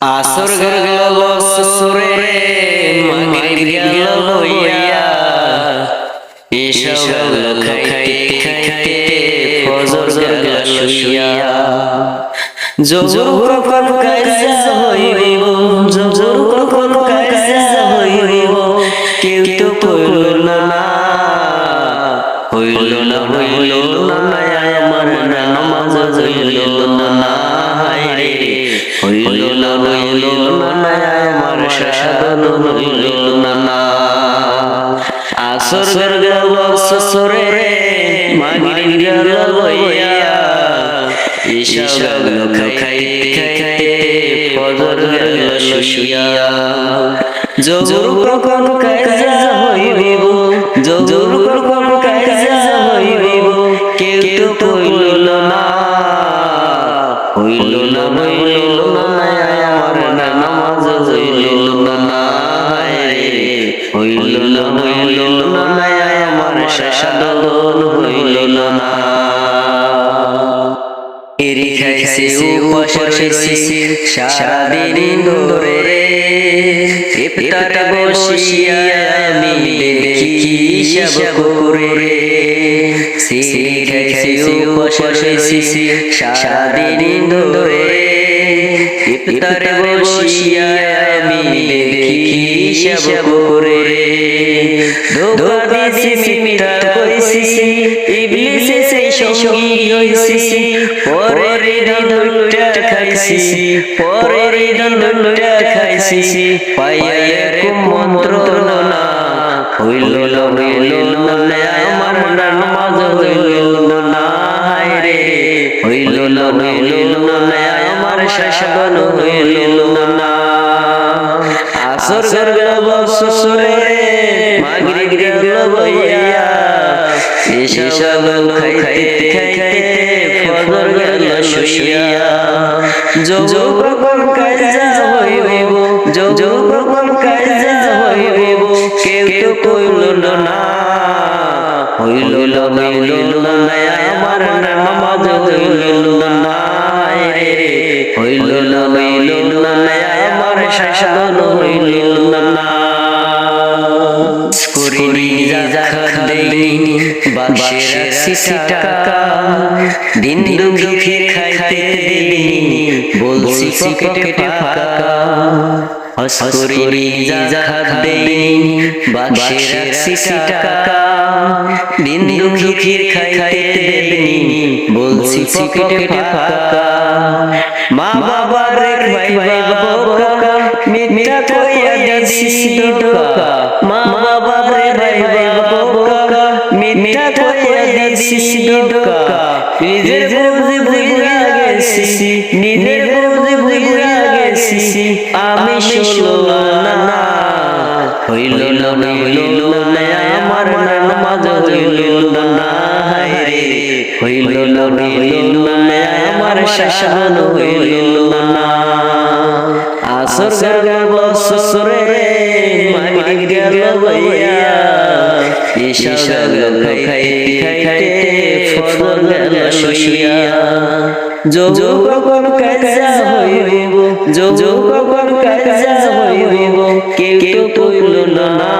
আসর গেল বছরে মাগরিব গেল লইয়া ঈশা গেল খাইতে খাইতে ফজর গেল শুইয়া জোর কখন কাজা হইব জোর কখন কাজা হইব কেউ তো কইল না হইল না আমার নামাজ হইল না হায়রে হইল না আমার সাধন হইল না আসর গেল বছরে মাগরিব গেল লইয়া ঈশা গেল খাইতে খাইতে ফজর গেল শুইয়া জোর কখন কাজা হইব জোর কখন কাজা হইব কেউ তো কইল না হইল না আমার নামাজ হইল না হইল না আমার সাধন হইল না এরি খাইছে উপাসে রইছে সারাদিন ধরে ইফতারে বসিয়া আমি দেখি হিসাব করে সিরি খাইছে উপাসে রইছে সারাদিন ধরে ইফতারে বসিয়া আমি দেখি হিসাব করে ধোঁকা দিছি মিথ্যা কইছি ইবলিসে সেই সঙ্গী হইছি পরের দণ্ডটা খাইছি পরের দণ্ডটা খাইছি পাইয়া এরকম মন্ত্রণা হইল না আমার নামাজ হইল না হায়রে হইল না আমার সাধন হইল না আসর গেল বছরে মাগরিব গেল লইয়া ঈশা গেল খাইতে খাইতে ফজর গেল শুইয়া জোর কখন কাজা হইব জোর কখন কাজা হইব কেউ তো কইল না হইল না আমার নামাজ হইল না রে হইল না আমার সাধন হইল না করিনি জাকাত দেইনি বাক্সে রাখছি টাকা দিন দুঃখে খাইতে দেইনি বলছি পকেটে ফাঁকা হস করিনি জাকাত দেইনি বাক্সে রাখছি টাকা দিন দুঃখে খাইতে দেইনি বলছি পকেটে ফাঁকা মা বাবার ভাই বোকা মিথ্যা কইয়া দিছি ধোঁকা মা বাবার ভাই বোকা মিথ্যা কইয়া দিছি ধোঁকা নিজের বুঝে ভুইলা গেছি নিজের বুঝে ভুইলা গেছি আমি শুনলাম না হইল না আমার নামাজ হইল না হায়রে হইল না আমার সাধন হইল না আসর গেল বছরে মাগরিব গেল লইয়া ঈশা গেল খাইতে খাইতে ফজর গেল শুইয়া জোর কখন কাজা হইব জোর কখন কাজা হইব কেউ তো কইল না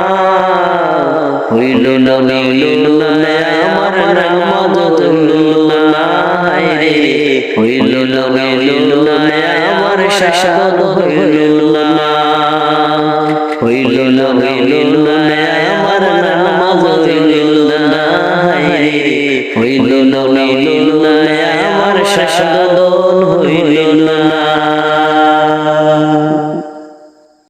হইল না আমার নামাজ হইল না হায়রে হইল না আমার সাধন হইল না হইল না আমার নামাজ হইল না হায়রে হইল না আমার সাধন হইল না।